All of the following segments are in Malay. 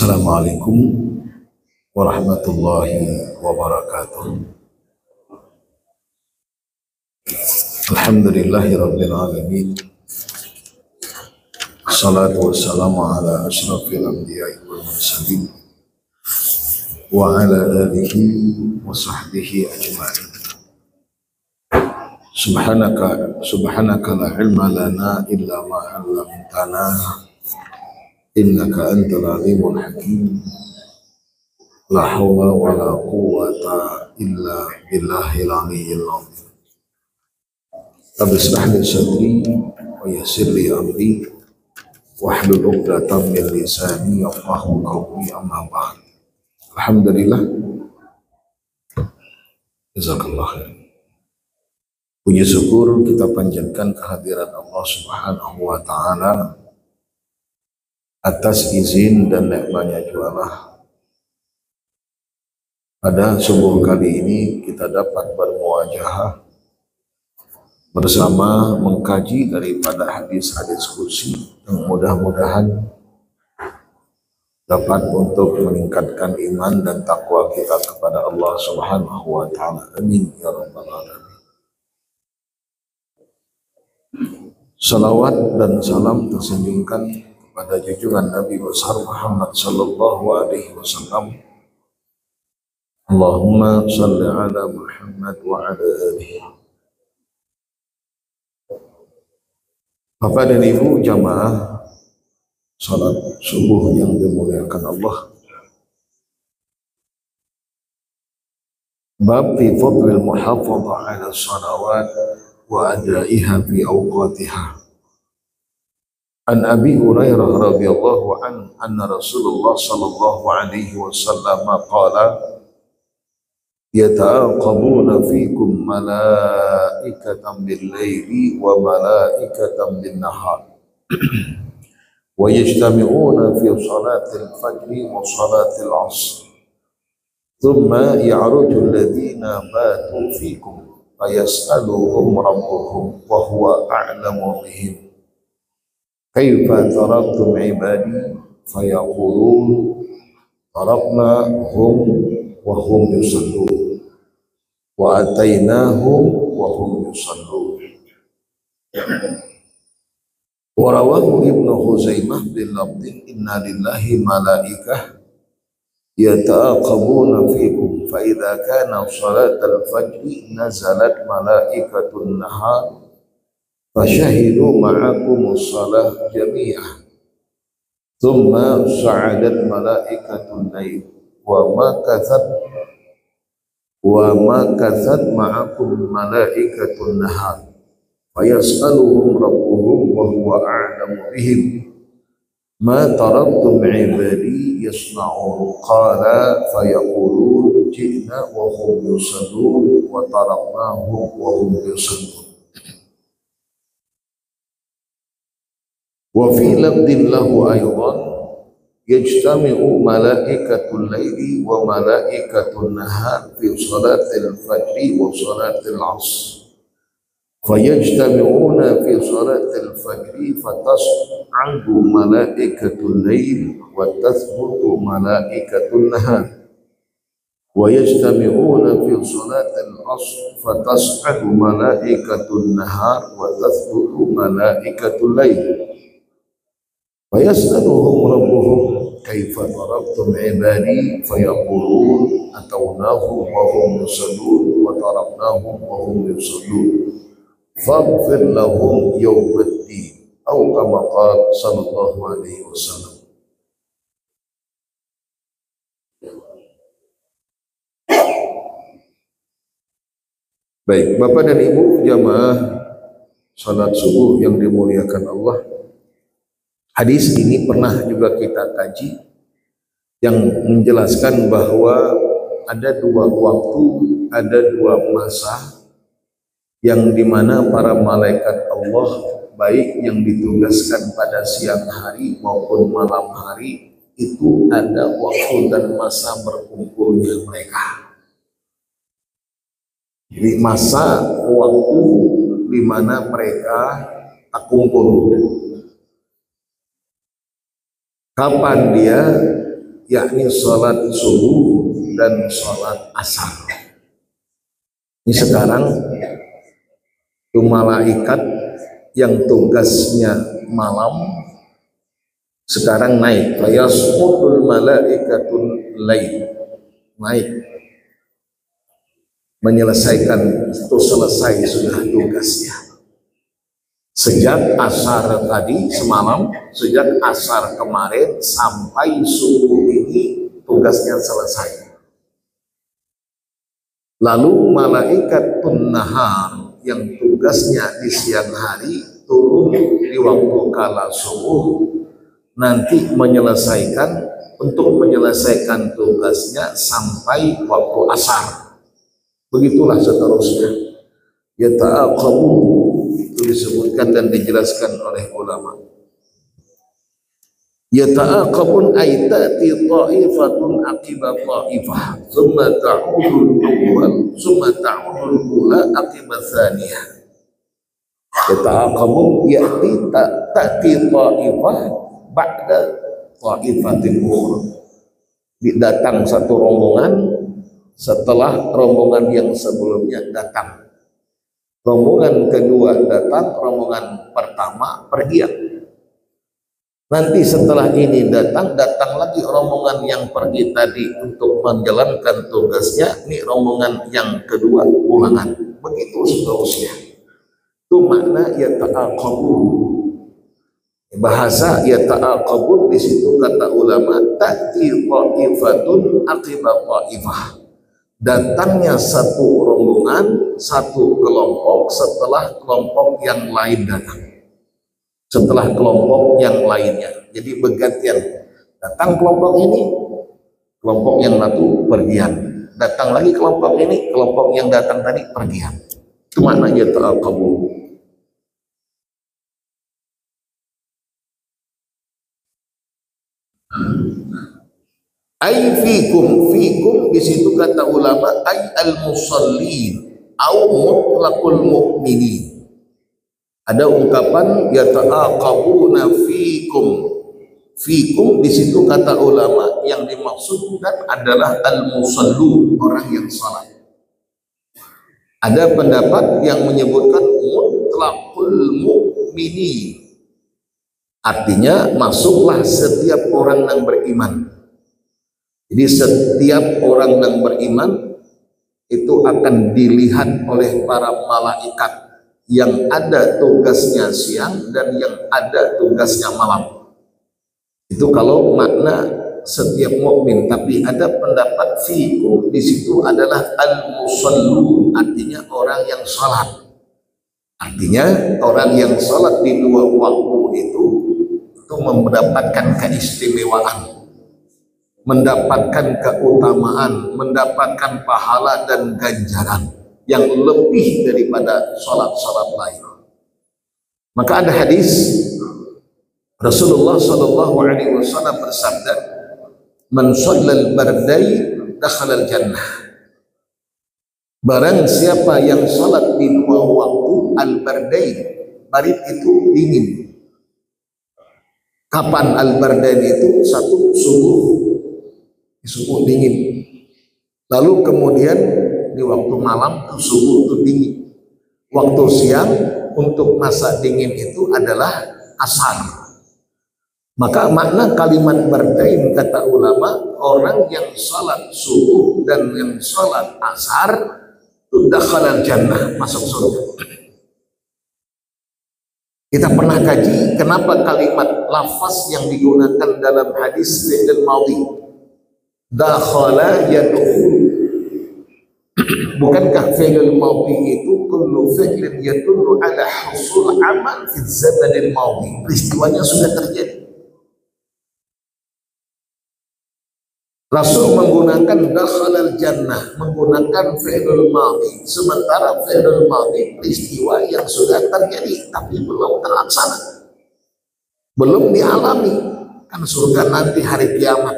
Assalamualaikum warahmatullahi wabarakatuh. Alhamdulillahi rabbil alamin. Assalatu wassalamu ala asyrafil anbiya'i wal mursalin wa ala alihi wa sahbihi ajma'in. Subhanaka la ilma lana illa ma 'allamtana innaka antal alimul hakim. La haula wa la quwwata illa billahil aliyyil azim. Rabbi ishrah li sadri wa yassir li amri wahlul 'uqdatam min lisani yafqahu qawli, amma ba'd. Alhamdulillah, jazakallah khair. Puji syukur kita panjatkan kehadiran Allah Subhanahu wa ta'ala atas izin dan nikmatnya jualah. Pada subuh kali ini kita dapat bermuajahah bersama mengkaji daripada hadis-hadis kursi yang mudah-mudahan dapat untuk meningkatkan iman dan takwa kita kepada Allah Subhanahu wa ta'ala. Amin ya rabbal alamin. Salawat dan salam tersanjungkan kepada junjungan Nabi besar Muhammad sallallahu alaihi wasallam. Allahumma shalli ala Muhammad wa ala alihi. Bapak dan Ibu jamaah salat subuh yang dimuliakan Allah. Bab fi fadlil muhafadzah ala salawat wa adaiha fi awqatiha. An Abi Hurairah radhiyallahu an anna Rasulullah sallallahu alaihi wasallam qala yata'aqabuna fikum malaikatan bil-laili wa malaikatan bin-nahar wa yajtami'una fi salatil fajri wa salatil 'ashr thumma ya'ruju alladhina batu fikum fayas'aluhum rabbuhum wa huwa a'lamu bihim kaifa taraktum ibadi fayaqulun tarakna hum wa hum yusallun wa atainahum wa hum yusallun. Wa rawahu Ibnu Khuzaimah bil lafdhin inna lillahi malaikah yata'aqabuna fikum fa idza kana salatal fajri nazalat malaikatun nahar fasyahidu ma'akumus salah jami'ah thumma sa'adat malaikatun lail wa makathat ma'akum malaikatun nahar fayas'aluhum rabbuhum wa huwa a'lamu bihim ma taraktum ibadi yasna'un qala fayaqulun ji'na wa hum yusallun wa taraknahum wa hum yusallun. Wa fi lafdhin lahu aydan yajtami'u malaikatul laili wa malaikatun nahar fi salatil fajri wa salatil 'ashr fayajtami'una fi salatil fajri fatas'adu malaikatul lail wa tathbutu malaikatun nahar wa yajtami'una fi salatil 'ashr fatas'adu malaikatun nahar wa tathbutu malaikatul lail فيسألهم ربهم كيف ضربتم عبادي فيقولون أتوناهم وهم يصلون وتركناهم وهم يصلون فاغفر لهم يوم الدين أو كما قال صلى الله عليه وسلم. Baik, Bapak dan Ibu jamaah salat subuh yang dimuliakan Allah. Hadis ini pernah juga kita kaji yang menjelaskan bahwa ada dua waktu, ada dua masa yang dimana para malaikat Allah baik yang ditugaskan pada siang hari maupun malam hari itu ada waktu dan masa berkumpulnya mereka. Jadi masa waktu di mana mereka kumpul. Kapan dia yakni sholat subuh dan sholat asar. Ini sekarang itu malaikat yang tugasnya malam sekarang naik, fayasqutul malaikatul lail, naik menyelesaikan itu, selesai sudah tugasnya. Sejak asar tadi semalam, sejak asar kemarin sampai subuh ini tugasnya selesai. Lalu malaikat nahar yang tugasnya di siang hari turun di waktu kala subuh, nanti untuk menyelesaikan tugasnya sampai waktu asar. Begitulah seterusnya. Yata'aqabu, itu disebutkan dan dijelaskan oleh ulama. Yata'aqabun ay ta'ti ta'ifatun aqiba ta'ifah thumma ta'udul awwal thumma ta'udul ula aqiba thaniyah. Yata'aqabun ya'ti ta'ti ta'ifah ba'da ta'ifatin ukhra. Datang satu rombongan setelah rombongan yang sebelumnya datang. Rombongan kedua datang, rombongan pertama pergi. Nanti setelah ini datang lagi rombongan yang pergi tadi untuk menjalankan tugasnya, ini rombongan yang kedua ulangan. Begitu seterusnya. Itu makna yata'aqabun. Bahasa yata'aqabun di situ kata ulama ta'ti ta'ifatun aqiba ta'ifah. Datangnya satu rombongan, satu kelompok setelah kelompok yang lain datang. Setelah kelompok yang lainnya, jadi bergantian. Datang kelompok ini, kelompok yang satu pergian. Datang lagi kelompok ini, kelompok yang datang tadi pergian. Itu maknanya ta'aqabu. Ay fikum di situ kata ulama ay al-musallin au mutlaqul mu'minin. Ada ungkapan yata'aqabuna fikum di situ kata ulama yang dimaksudkan adalah al-musallu, orang yang salat. Ada pendapat yang menyebutkan mutlaqul mu'minin, artinya masuklah setiap orang yang beriman. Jadi setiap orang yang beriman itu akan dilihat oleh para malaikat yang ada tugasnya siang dan yang ada tugasnya malam. Itu kalau makna setiap mukmin. Tapi ada pendapat fikum di situ adalah al-musallu, artinya orang yang salat. Artinya orang yang salat di dua waktu itu mendapatkan keistimewaan, mendapatkan keutamaan, mendapatkan pahala dan ganjaran yang lebih daripada salat-salat lain. Maka ada hadis Rasulullah sallallahu alaihi wasallam bersabda, "Man shallal bardai dakhala al-jannah." Barang siapa yang salat di dua waktu al-bardain, barid itu dingin. Kapan al-bardain itu? Satu subuh dingin. Lalu kemudian di waktu malam subuh itu dingin. Waktu siang untuk masa dingin itu adalah asar. Maka makna kalimat bardain kata ulama, orang yang salat subuh dan yang salat asar itu dakhalal jannah, masuk surga. Kita pernah kaji kenapa kalimat lafaz yang digunakan dalam hadis fi'il madhi dakhala yadkhul. Bukankah fi'il madhi itu kullu fi'lin yadullu ala husul amal fi zamanil madhi, peristiwanya sudah terjadi. Rasul menggunakan dakhalal jannah, menggunakan fi'il madhi, sementara fi'il madhi peristiwa yang sudah terjadi tapi belum terlaksana, belum dialami. Kan surga nanti hari kiamat.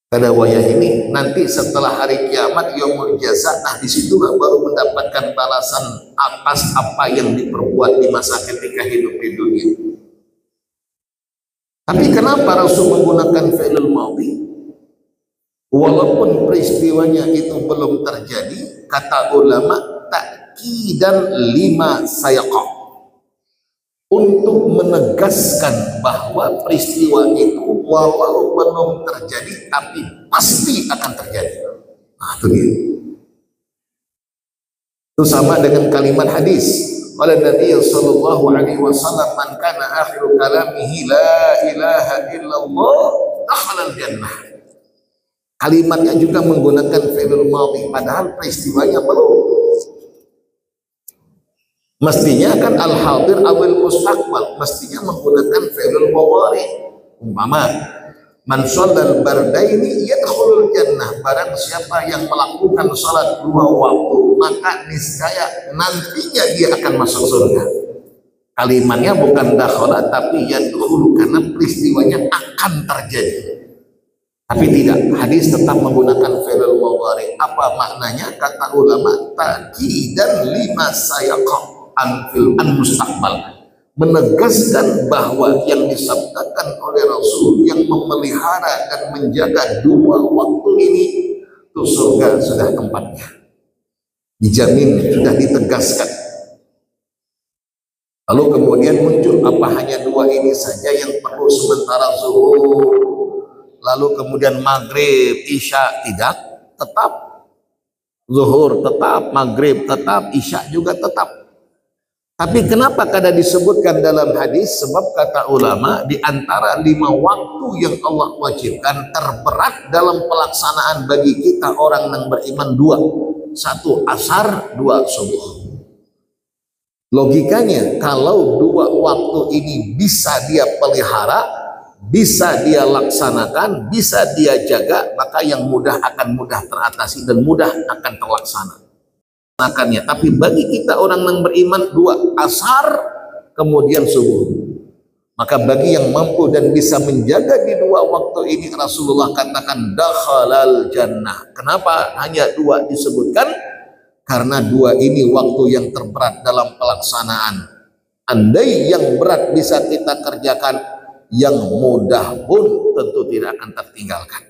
Pada wayah ini nanti setelah hari kiamat yaumul jaza, nah disitulah baru mendapatkan balasan atas apa yang diperbuat di masa ketika hidup di dunia. Tapi kenapa Rasul menggunakan fi'lul madhi? Walaupun peristiwanya itu belum terjadi, kata ulama, ta'kidan lima sayaqa, untuk menegaskan bahwa peristiwa itu walau belum terjadi tapi pasti akan terjadi. Nah, itu dia. Itu sama dengan kalimat hadis. Qala Nabi sallallahu alaihi wasallam, man kana akhiru kalamihi la ilaha illallah dakhala al-jannah. Kalimatnya juga menggunakan fi'il madhi padahal peristiwanya belum. Mestinya kan al-hadir awil mustaqbal, mestinya menggunakan fi'il mudhari. Umpama man shallal bardaini yadkhulul jannah, barang siapa yang melakukan salat dua waktu maka niscaya nantinya dia akan masuk surga. Kalimatnya bukan dakhala tapi yadkhulu, karena peristiwanya akan terjadi. Tapi tidak, hadis tetap menggunakan fi'il mudhari. Apa maknanya? Kata ulama, ta'kidan lima sayaqa an mustaqbal, menegaskan bahwa yang disabdakan oleh Rasul yang memelihara dan menjaga dua waktu ini, itu surga sudah tempatnya, dijamin, sudah ditegaskan. Lalu kemudian muncul, apa hanya dua ini saja yang perlu sementara zuhur, lalu kemudian maghrib, isya? Tidak, tetap zuhur, tetap maghrib, tetap isya juga tetap. Tapi kenapa kada disebutkan dalam hadis? Sebab kata ulama, di antara lima waktu yang Allah wajibkan, terberat dalam pelaksanaan bagi kita orang yang beriman dua. Satu asar, dua subuh. Logikanya, kalau dua waktu ini bisa dia pelihara, bisa dia laksanakan, bisa dia jaga, maka yang mudah akan mudah teratasi dan mudah akan terlaksana. Tapi bagi kita orang yang beriman, dua asar kemudian subuh. Maka bagi yang mampu dan bisa menjaga di dua waktu ini, Rasulullah katakan dakhalal jannah. Kenapa hanya dua disebutkan? Karena dua ini waktu yang terberat dalam pelaksanaan. Andai yang berat bisa kita kerjakan, yang mudah pun tentu tidak akan tertinggalkan.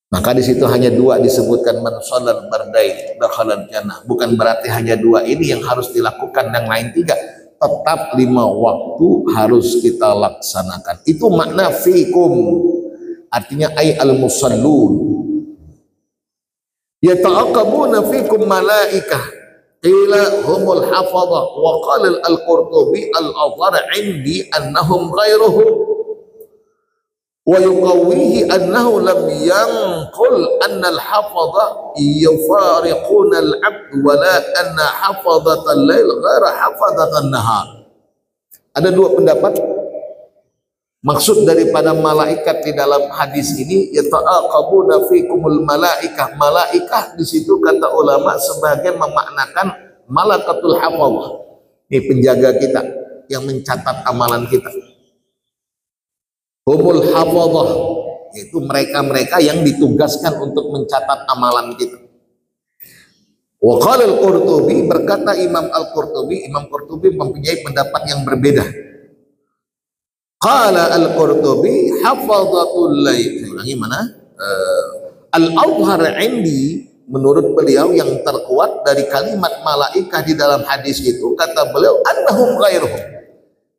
Maka di situ hanya dua disebutkan, man shallal bardain dakhalal jannah. Bukan berarti hanya dua ini yang harus dilakukan, yang lain tiga. Tetap lima waktu harus kita laksanakan. Itu makna fikum. Artinya ay al-musallun. Yata'aqabuna fikum malaikah. Qila humul hafadhah. Wa qala al-Qurtubi al-adhar indi annahum ghairuhum. Wa yuqawwihi annahu lam yanqul anna al-hafadha yufariquna al-'abd wa la anna hafadhatal lail ghaira hafadhatan nahar. Ada dua pendapat. Maksud daripada malaikat di dalam hadis ini, yata'aqabuna fikumul malaikah. Malaikah di situ kata ulama sebagian memaknakan malakatul hafadhah. Ini penjaga kita yang mencatat amalan kita. Humul hafadhah, yaitu mereka-mereka yang ditugaskan untuk mencatat amalan kita. Wa qala al-Qurtubi, berkata Imam Qurtubi mempunyai pendapat yang berbeda. Qala al-Qurtubi hafadhatul lail. Ulangi mana? Al-adhar indi, menurut beliau yang terkuat dari kalimat malaikat di dalam hadis itu, kata beliau annahum ghairuhum,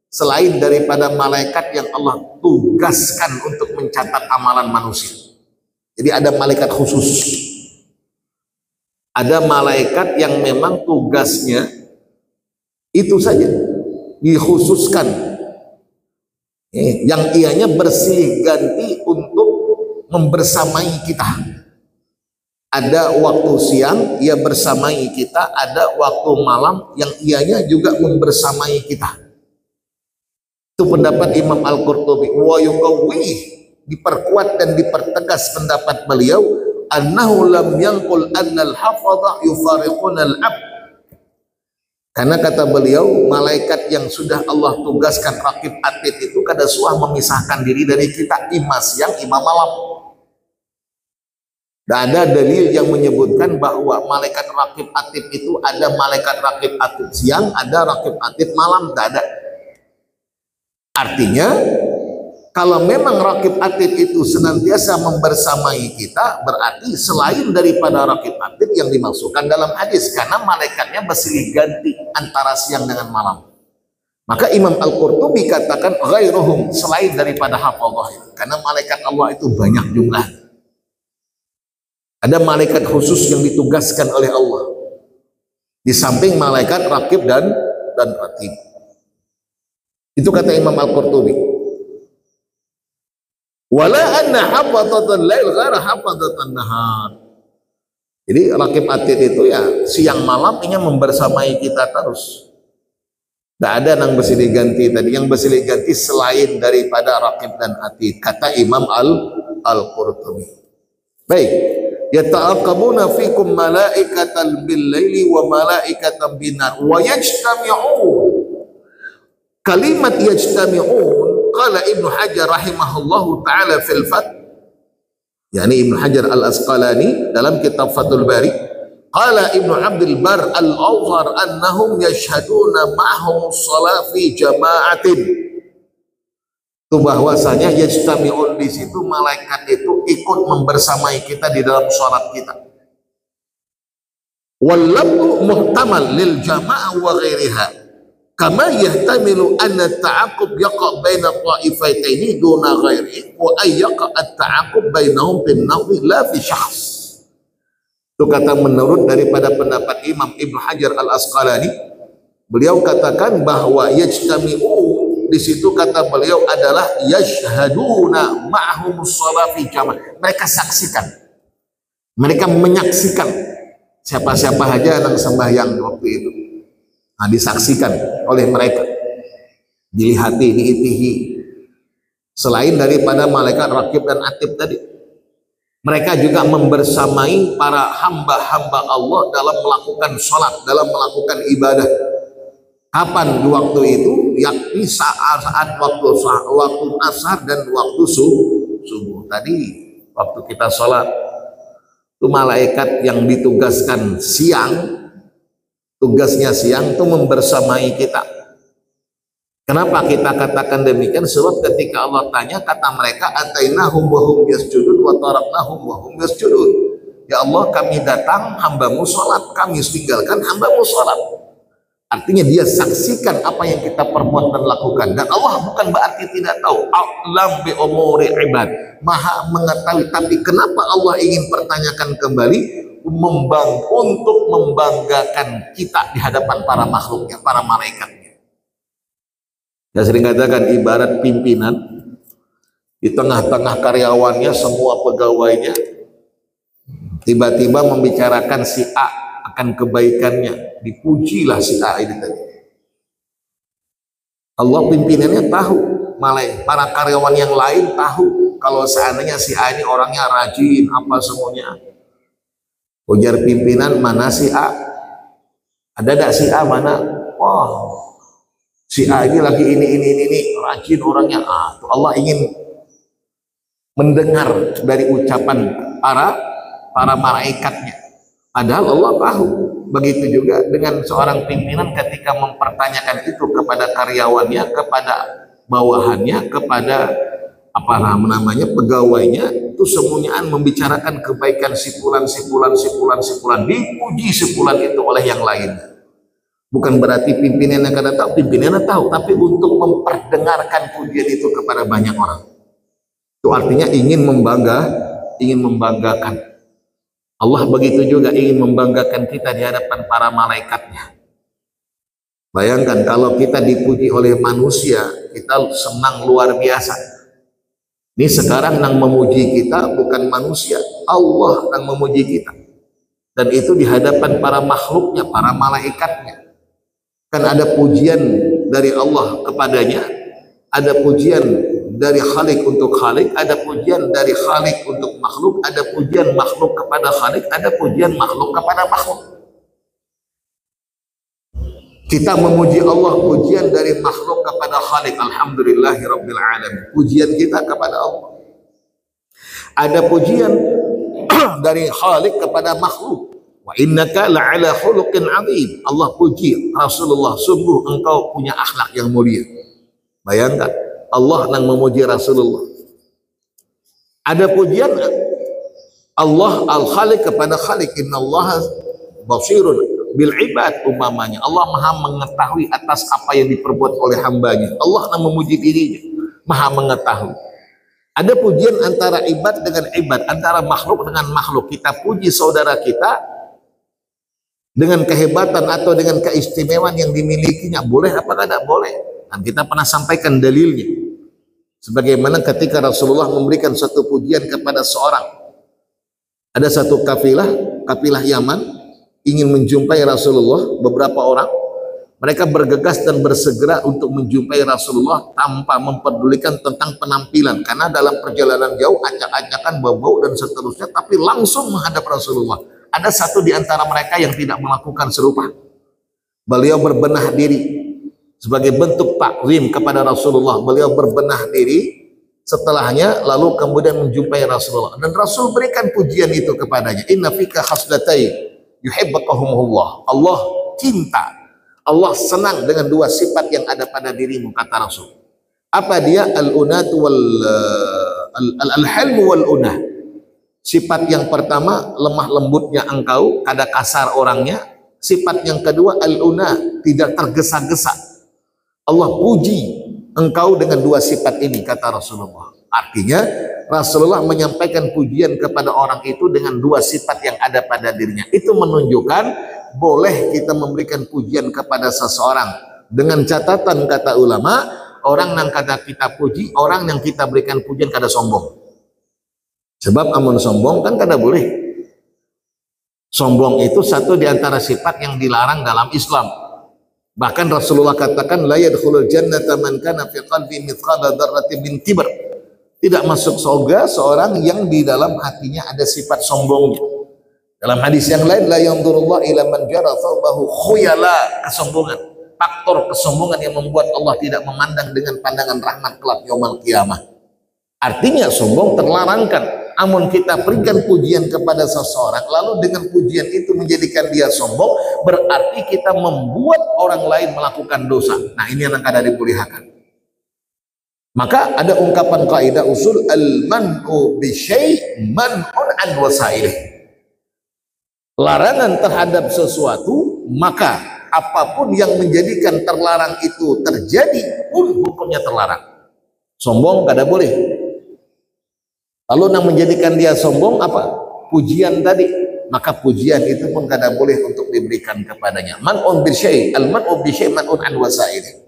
selain daripada malaikat yang Allah tugaskan untuk mencatat amalan manusia. Jadi ada malaikat khusus, ada malaikat yang memang tugasnya itu saja dikhususkan, yang ianya bersih ganti untuk membersamai kita. Ada waktu siang ia bersamai kita, ada waktu malam yang ianya juga membersamai kita. Itu pendapat Imam Al-Qurtubi. Wa yuqawwih, diperkuat dan dipertegas pendapat beliau, annahu lam yanqul annal hafadha yufariqunal 'abd. Karena kata beliau, malaikat yang sudah Allah tugaskan raqib atid itu kada suah memisahkan diri dari kita, imam siang imam malam. Dan ada dalil yang menyebutkan bahwa malaikat raqib atid itu ada malaikat raqib atid siang, ada raqib atid malam. Tidak ada. Artinya Kalau memang rakib atid itu senantiasa membersamai kita, berarti selain daripada rakib atid yang dimaksudkan dalam hadis, karena malaikatnya bersilih ganti antara siang dengan malam. Maka Imam Al-Qurtubi katakan ghairuhum, selain daripada hafadzah itu, karena malaikat Allah itu banyak jumlah. Ada malaikat khusus yang ditugaskan oleh Allah di samping malaikat rakib dan atid. Itu kata Imam Al-Qurtubi. Wala anna hafadzatan lail ghara hafadzatan nahar. Jadi rakib atid itu ya siang malam ingin membersamai kita terus. Tidak ada yang bersilih ganti tadi. Yang bersilih ganti selain daripada rakib dan atid, kata Imam Al-Qurtubi. Baik. Yata'aqabuna fikum malaikatan bil laili wa malaikatan bin nar wa yajtami'un. Kalimat yajtami'un qala Ibnu Hajar rahimahullahu taala fil Fath, yakni Ibnu Hajar Al-Asqalani dalam kitab Fathul Bari, qala Ibnu Abdul Bar Al-Awzar annahum yashhaduna ma'hum shalah fi jama'atin. Itu bahwasanya yajtami'un, di situ malaikat itu ikut membersamai kita di dalam salat kita. Wal lafzu muhtamal lil jama'ah wa ghairiha. Kama yahtamilu anna ta'aqub yaqa' baina ta'ifataini duna ghairi wa ay yaqa' at-ta'aqub bainahum bin nawi la fi syakhs. Itu kata menurut daripada pendapat Imam Ibnu Hajar Al-Asqalani, beliau katakan bahwa yajtami'u di situ kata beliau adalah yashhaduna ma'hum shalah fi jama'. Mereka saksikan, mereka menyaksikan siapa-siapa aja yang sembahyang waktu itu. Nah, disaksikan oleh mereka, dilihati, diitihi. Selain daripada malaikat rakib dan atid tadi, mereka juga membersamai para hamba-hamba Allah dalam melakukan sholat, dalam melakukan ibadah. Kapan di waktu itu? Yakni saat waktu asar dan waktu subuh. Tadi waktu kita sholat, itu malaikat yang ditugaskan siang, tugasnya siang itu membersamai kita. Kenapa kita katakan demikian? Sebab ketika Allah tanya, kata mereka, atainahum wa hum yasjudun wa taraknahum wa hum yasjudun. Ya Allah, kami datang, hambamu sholat, kami tinggalkan hambamu sholat. Artinya dia saksikan apa yang kita perbuat dan lakukan. Dan Allah bukan berarti tidak tahu. A'lam bi umuri ibad, maha mengetahui. Tapi kenapa Allah ingin pertanyakan kembali? Untuk membanggakan kita di hadapan para makhluknya, para malaikatnya. Saya sering katakan ibarat pimpinan, di tengah-tengah karyawannya, semua pegawainya, tiba-tiba membicarakan si A akan kebaikannya, dipujilah si A ini tadi. Allah pimpinannya tahu, malah para karyawan yang lain tahu kalau seandainya si A ini orangnya rajin, apa semuanya. Ujar pimpinan, mana si A? Ada tak si A mana? Wah, si A ini lagi ini rajin orangnya. Allah ingin mendengar dari ucapan para malaikatnya. Padahal Allah tahu. Begitu juga dengan seorang pimpinan ketika mempertanyakan itu kepada karyawannya, kepada bawahannya, kepada pegawainya, itu semuanya membicarakan kebaikan sipulan, dipuji sipulan itu oleh yang lain. Bukan berarti pimpinannya kada tahu, pimpinannya tahu, tapi untuk memperdengarkan pujian itu kepada banyak orang. Itu artinya ingin membanggakan. Allah begitu juga ingin membanggakan kita di hadapan para malaikatnya. Bayangkan kalau kita dipuji oleh manusia, kita senang luar biasa. Ini sekarang yang memuji kita bukan manusia, Allah yang memuji kita. Dan itu di hadapan para makhluknya, para malaikatnya. Kan ada pujian dari Allah kepadanya, ada pujian dari Khalik untuk Khalik, ada pujian dari Khalik untuk makhluk, ada pujian makhluk kepada Khalik, ada pujian makhluk kepada makhluk. Kita memuji Allah, pujian dari makhluk kepada Khalik, alhamdulillahirabbil alamin. Pujian kita kepada Allah. Ada pujian dari Khalik kepada makhluk. Wa innaka la'ala khuluqin 'adzim. Allah puji Rasulullah, sungguh engkau punya akhlak yang mulia. Bayangkan, Allah nang memuji Rasulullah. Ada pujian Allah al-Khaliq kepada Khaliq, innallaha basirun bil ibad, umpamanya Allah maha mengetahui atas apa yang diperbuat oleh hambanya. Allah nang memuji dirinya, maha mengetahui. Ada pujian antara ibad dengan ibad, antara makhluk dengan makhluk. Kita puji saudara kita dengan kehebatan atau dengan keistimewaan yang dimilikinya. Boleh apa tidak boleh? Dan kita pernah sampaikan dalilnya. Sebagaimana ketika Rasulullah memberikan satu pujian kepada seorang. Ada satu kafilah Yaman ingin menjumpai Rasulullah, beberapa orang. Mereka bergegas dan bersegera untuk menjumpai Rasulullah tanpa mempedulikan tentang penampilan, karena dalam perjalanan jauh acak-acakan, bau-bau dan seterusnya, tapi langsung menghadap Rasulullah. Ada satu di antara mereka yang tidak melakukan serupa. Beliau berbenah diri sebagai bentuk takzim kepada Rasulullah. Beliau berbenah diri, setelahnya lalu kemudian menjumpai Rasulullah, dan Rasul berikan pujian itu kepadanya. Inna fika khaslatai yuhibbakahumullah. Allah cinta, Allah senang dengan dua sifat yang ada pada dirimu, kata Rasul. Apa dia? Al-unatu al-hilmu wal-unah. Sifat yang pertama, lemah lembutnya engkau, kada kasar orangnya. Sifat yang kedua, al-unah, tidak tergesa-gesa. Allah puji engkau dengan dua sifat ini, kata Rasulullah. Artinya Rasulullah menyampaikan pujian kepada orang itu dengan dua sifat yang ada pada dirinya. Itu menunjukkan boleh kita memberikan pujian kepada seseorang, dengan catatan, kata ulama, orang yang kada kita puji, orang yang kita berikan pujian kada sombong. Sebab amun sombong kan kada boleh. Sombong itu satu di antara sifat yang dilarang dalam Islam. Bahkan Rasulullah katakan, la yadkhulul jannata man kana fi qalbi mithqala dzarratin min kibr. Tidak masuk surga seorang yang di dalam hatinya ada sifat sombong. Dalam hadis yang lain, la yanzurullah ila man jara thawbahu khuyala, kesombongan, faktor kesombongan yang membuat Allah tidak memandang dengan pandangan rahmat kelak yaumul qiyamah. Artinya sombong terlarangkan. Amun kita berikan pujian kepada seseorang, lalu dengan pujian itu menjadikan dia sombong, berarti kita membuat orang lain melakukan dosa. Nah, ini yang kada dibolehkan. Maka ada ungkapan kaidah usul, al-man'u bi syai' man'un an wasailih. Larangan terhadap sesuatu, maka apapun yang menjadikan terlarang itu terjadi pun hukumnya terlarang. Sombong kada boleh. Lalu yang menjadikan dia sombong apa? Pujian tadi. Maka pujian itu pun kada boleh untuk diberikan kepadanya. Man'un bi syai', al-man'u bi syai' man'un an wasailih.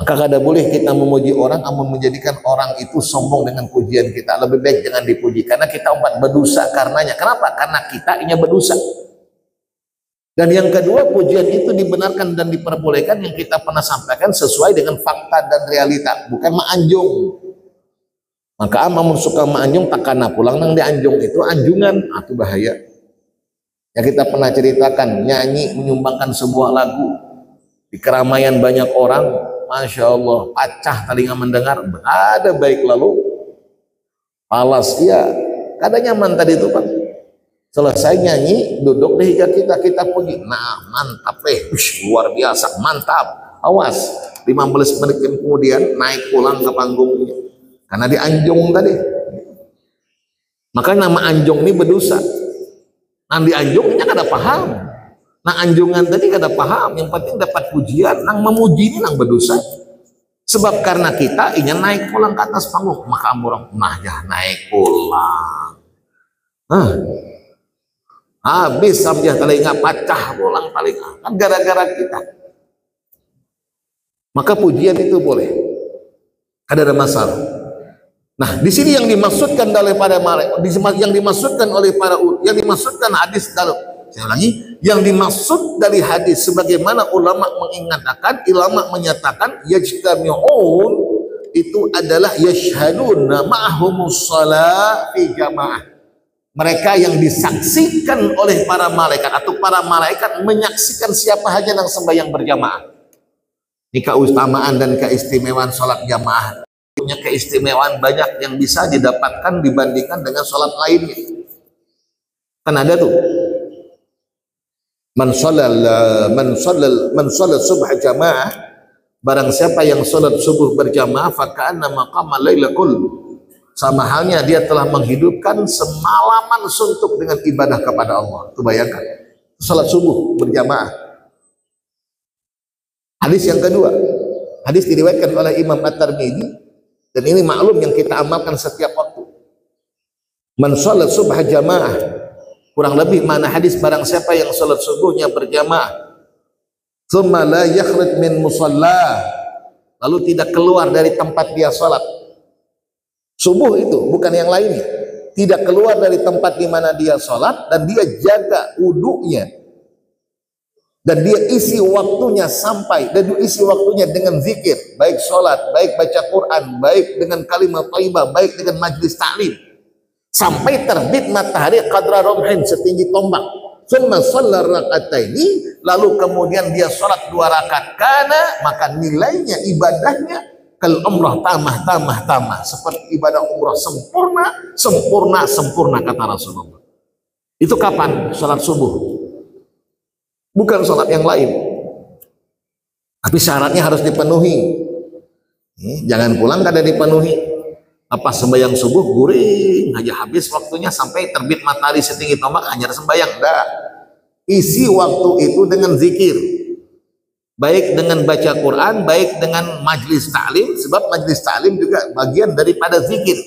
Maka kada boleh kita memuji orang, amun menjadikan orang itu sombong dengan pujian kita. Lebih baik jangan dipuji, karena kita umat berdosa karenanya. Kenapa? Karena kita ini berdosa. Dan yang kedua, pujian itu dibenarkan dan diperbolehkan yang kita pernah sampaikan sesuai dengan fakta dan realita, bukan maanjung. Maka amun suka maanjung, takana pulang nang di anjung itu anjungan, itu bahaya. Ya kita pernah ceritakan, nyanyi menyumbangkan sebuah lagu di keramaian banyak orang. Masya Allah, pacah telinga mendengar, ada baik lalu alas, iya kada nyaman tadi itu Pak. Selesai nyanyi, duduk di hijab kita puji, nah mantap luar biasa, mantap. Awas, 15 menit kemudian naik pulang ke panggungnya karena dianjung tadi. Maka nama anjung ini berdosa. Nang dianjungnya kada paham. Nah anjungan tadi kada paham, yang penting dapat pujian, nang memuji ini nang berdosa. Sebab karena kita ingin naik pulang ke atas panggung, maka amurang ya naik pulang. Habis sambil telinga pacah pulang telinga, kan gara-gara kita. Maka pujian itu boleh, kada ada masalah. Nah di sini yang dimaksudkan oleh para yang dimaksudkan oleh para yang dimaksudkan hadis dalam. Saya ulangi, yang dimaksud dari hadis sebagaimana ulama mengingatkan, ulama menyatakan yajtami'un itu adalah yashhaduna ma'ahumus shalah fi jamaah. Mereka yang disaksikan oleh para malaikat, atau para malaikat menyaksikan siapa saja yang sembahyang berjamaah. Ini keutamaan dan keistimewaan sholat jamaah. Punya keistimewaan banyak yang bisa didapatkan dibandingkan dengan sholat lainnya. Kan ada tuh. Man shallal subha jamaah barang siapa yang sholat subuh berjamaah faka'anna maqama laila kullu, sama halnya dia telah menghidupkan semalaman suntuk dengan ibadah kepada Allah. Itu bayangkan, sholat subuh berjamaah. Hadis yang kedua, hadis diriwayatkan oleh Imam At-Tirmidzi, dan ini maklum yang kita amalkan setiap waktu. Man sholat subha jamaah, kurang lebih mana hadis, barang siapa yang sholat subuhnya berjamaah, thumma la yakhruj min musalla, lalu tidak keluar dari tempat dia sholat. Subuh itu bukan yang lainnya, tidak keluar dari tempat di mana dia sholat, dan dia jaga wudunya, dan dia isi waktunya sampai, dan dia isi waktunya dengan zikir, baik sholat, baik baca Quran, baik dengan kalimat thayyibah, baik dengan majlis ta'lim, sampai terbit matahari qadra rumhin, setinggi tombak. Summa shalla raka'ataini, lalu kemudian dia sholat 2 rakaat, karena maka nilainya ibadahnya kal umrah tamah, seperti ibadah umrah sempurna, kata Rasulullah. Itu kapan? Sholat subuh, bukan sholat yang lain, tapi syaratnya harus dipenuhi. Jangan pulang kada dipenuhi. Apa sembahyang subuh guring aja, habis waktunya sampai terbit matahari setinggi tombak hanya sembahyang. Enggak, isi waktu itu dengan zikir, baik dengan baca Quran, baik dengan majlis ta'lim, sebab majlis ta'lim juga bagian daripada zikir,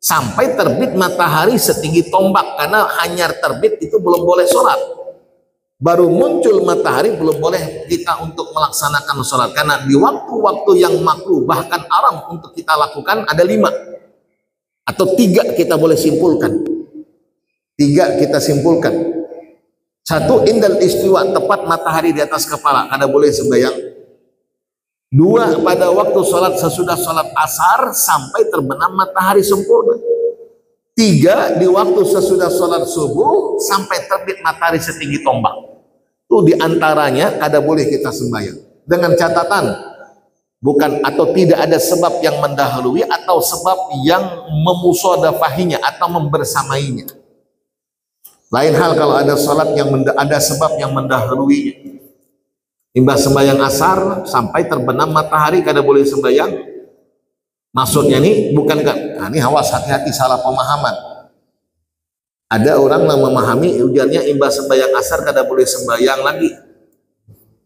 sampai terbit matahari setinggi tombak. Karena hanyar terbit itu belum boleh sholat, baru muncul matahari belum boleh kita untuk melaksanakan sholat. Karena di waktu-waktu yang makruh bahkan haram untuk kita lakukan ada 5 atau 3 kita boleh simpulkan. 3 kita simpulkan. 1, indal istiwa, tepat matahari di atas kepala, kada boleh sembahyang. 2, pada waktu sholat sesudah sholat asar sampai terbenam matahari sempurna. 3, di waktu sesudah sholat subuh sampai terbit matahari setinggi tombak. Itu diantaranya kada boleh kita sembahyang. Dengan catatan, bukan atau tidak ada sebab yang mendahului atau sebab yang memusadafahinya atau membersamainya. Lain hal kalau ada sholat yang ada sebab yang mendahuluinya. Imbas sembahyang asar sampai terbenam matahari kada boleh sembahyang. Maksudnya ini bukan kan? Nah, ini awas, hati-hati salah pemahaman. Ada orang yang memahami ujarnya imbas sembahyang asar kada boleh sembahyang lagi.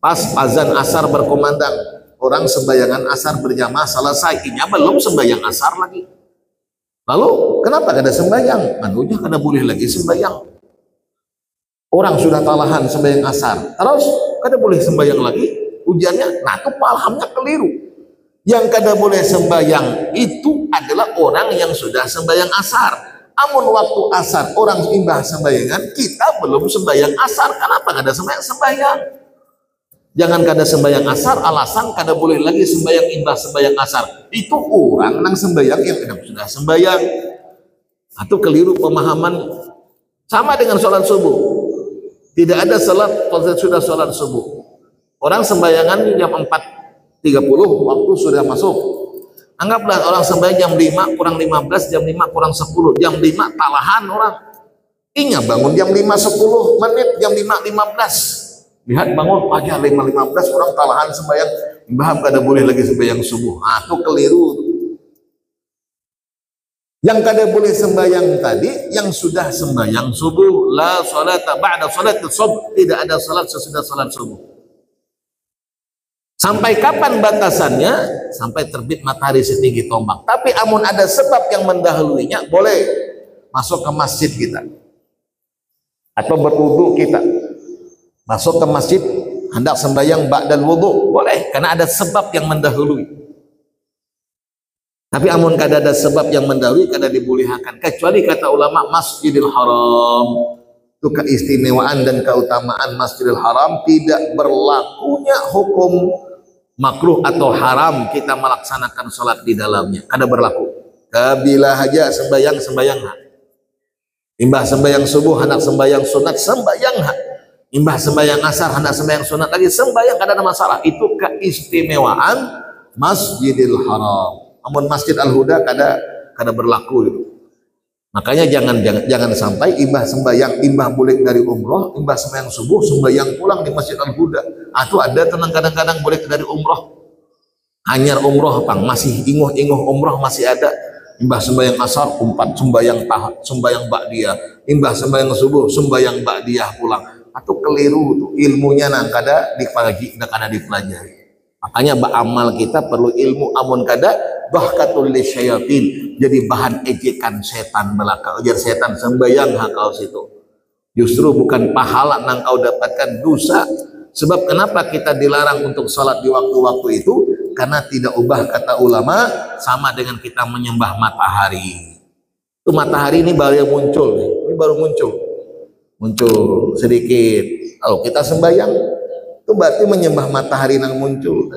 Pas azan asar berkumandang, orang sembayangan asar berjamaah selesai, ini belum sembahyang asar lagi. Lalu kenapa kada sembahyang? Manunya kada boleh lagi sembahyang. Orang sudah talahan sembahyang asar, terus kada boleh sembahyang lagi. Ujarnya, nah itu pahamnya keliru. Yang kada boleh sembahyang itu adalah orang yang sudah sembahyang asar. Amun waktu asar orang imbah sembayangan, kita belum sembahyang asar, kenapa kada sembahyang? Jangan kada sembahyang asar alasan kada boleh lagi sembahyang imbah sembahyang asar. Itu orang nang sembahyang yang sudah sembahyang. Itu keliru pemahaman. Sama dengan sholat subuh. Tidak ada sholat kalau sudah sholat subuh. Orang sembayangan jam 4.30 waktu sudah masuk. Anggaplah orang sembahyang jam 5 kurang 15, jam 5 kurang 10, jam 5 talahan orang. Ingat bangun jam 5.10 menit, jam 5.15. Lihat bangun aja 5.15 orang talahan sembahyang. Bahkan kada boleh lagi sembahyang subuh. Ah, itu keliru. Yang kada boleh sembahyang tadi yang sudah sembahyang subuh, la sholata ba'da sholati subuh, tidak ada salat sesudah salat subuh. Sampai kapan batasannya? Sampai terbit matahari setinggi tombak. Tapi amun ada sebab yang mendahuluinya, boleh masuk ke masjid kita atau berwudu kita, masuk ke masjid hendak sembahyang ba'dal wudu, boleh karena ada sebab yang mendahului. Tapi amun kada ada sebab yang mendahului, kada dibolehkan, kecuali kata ulama Masjidil Haram. Itu keistimewaan dan keutamaan Masjidil Haram, tidak berlakunya hukum makruh atau haram kita melaksanakan sholat di dalamnya, kada berlaku. Kabila haja sembahyang imbah sembahyang subuh hendak sembahyang sunat sembahyang, imbah sembahyang asar hendak sembahyang sunat lagi sembahyang, kada ada masalah. Itu keistimewaan Masjidil Haram. Namun Masjid Al-Huda kada berlaku itu. Makanya jangan sampai imbah sembahyang, imbah boleh dari umroh, imbah sembahyang subuh sembahyang pulang di Masjid Al-Huda. Itu ada tenang kadang-kadang boleh dari umroh. Hanyar umroh pang masih ingoh-ingoh umroh masih ada. Imbah sembahyang asar umpat sembahyang sembahyang ba'diyah, imbah sembahyang subuh sembahyang ba'diyah pulang. Atau keliru tuh ilmunya nang kada dipagi kada dipelajari. Makanya amal kita perlu ilmu amun kada bahkatul lisyayatin, jadi bahan ejekan setan belaka. Ujar setan sembahyang hakau situ. Justru bukan pahala nang kau dapatkan, dosa. Sebab kenapa kita dilarang untuk salat di waktu-waktu itu? Karena tidak ubah, kata ulama, sama dengan kita menyembah matahari. Itu matahari ini baru yang muncul, ini baru muncul sedikit. Kalau kita sembahyang, itu berarti menyembah matahari yang muncul.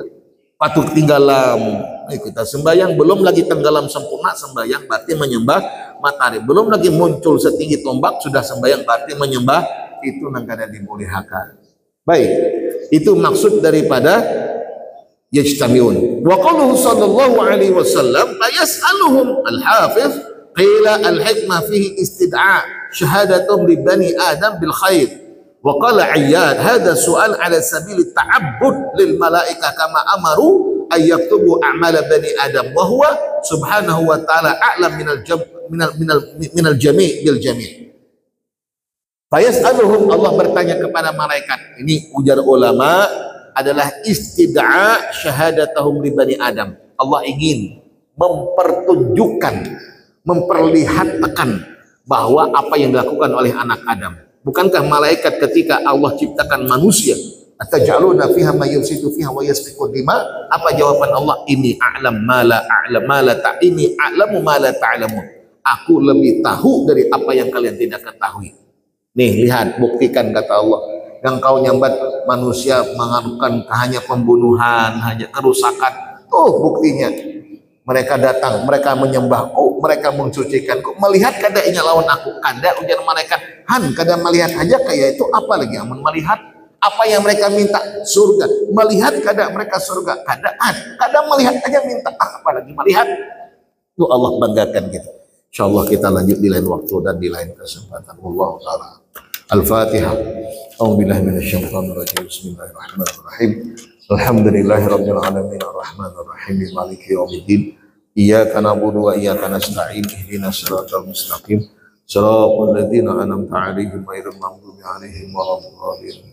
Patut tinggalam. Kita sembahyang, belum lagi tenggelam sempurna sembahyang, berarti menyembah matahari. Belum lagi muncul setinggi tombak, sudah sembahyang, berarti menyembah. Itu yang kada dimuliakan. Baik, itu maksud daripada yajtamiun. Wa qaluhu sallallahu alaihi wasallam la yas'aluhum al-hafiz qila al-hikmah fihi istid'a syahadatum li bani adam bil khair. Wa qala Ayyad hadha su'al ala sabil ta'abbud lil malaika kama amaru ay yaktubu a'mala bani adam wa huwa subhanahu wa ta'ala a'lam minal jami' bil jami'. Fayas'aluhum, Allah bertanya kepada malaikat. Ini ujar ulama adalah istid'a syahadatahum li bani Adam. Allah ingin mempertunjukkan, memperlihatkan bahwa apa yang dilakukan oleh anak Adam. Bukankah malaikat ketika Allah ciptakan manusia, ataj'aluna fiha may yufsidu fiha wa yasfiku dima? Apa jawaban Allah? Ini a'lam ma la a'lam ma la ta ini a'lamu ma la ta'lamun. Aku lebih tahu dari apa yang kalian tidak ketahui. Nih lihat, buktikan kata Allah. Yang kau nyambat manusia mengadukan hanya pembunuhan, hanya kerusakan. Tuh buktinya. Mereka datang, mereka menyembah, mereka mensucikan. Melihat kada inya lawan aku, kada ujar malaikat. Han kada melihat aja kayak itu, apa lagi amun melihat apa yang mereka minta surga. Melihat kada mereka surga, kadaan. Kada melihat aja minta apa lagi melihat. Tuh Allah banggakan kita. Insyaallah kita lanjut di lain waktu dan di lain kesempatan. Wallahu taala. Al-Fatihah. A'udzubillahi minasyaitonir rajim. Bismillahirrahmanirrahim. Alhamdulillahirabbil alamin arrahmanir rahim maliki yaumiddin. Iyyaka na'budu wa iyyaka nasta'in. Ihdinas siratal mustaqim. Shiratal ladzina an'amta 'alaihim ghairil maghdubi 'alaihim waladdallin.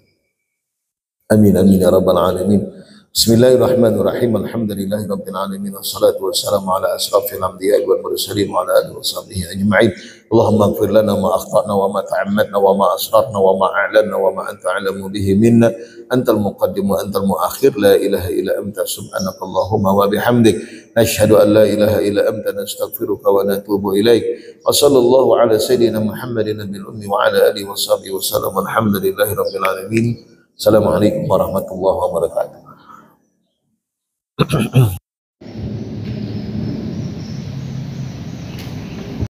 Amin amin ya rabbal alamin. Bismillahirrahmanirrahim. Alhamdulillahirabbil alamin wassalatu wassalamu ala asrafil anbiya'i wal mursalin wa ala alihi washabihi ajma'in. Allahumma ighfir lana ma akhtana wa ma ta'ammadna wa ma asrarna wa ma a'lanna wa ma anta 'alamu bihi minna. Antal muqaddim wa antal muakhir. La ilaha illa anta subhanaka Allahumma wa bihamdik nashhadu an la ilaha illa anta nastaghfiruka wa natubu ilaik. Wa sallallahu ala sayyidina Muhammadin nabiyil ummi wa ala alihi washabihi wasallam. Alhamdulillahirabbil alamin. Assalamualaikum warahmatullahi wabarakatuh.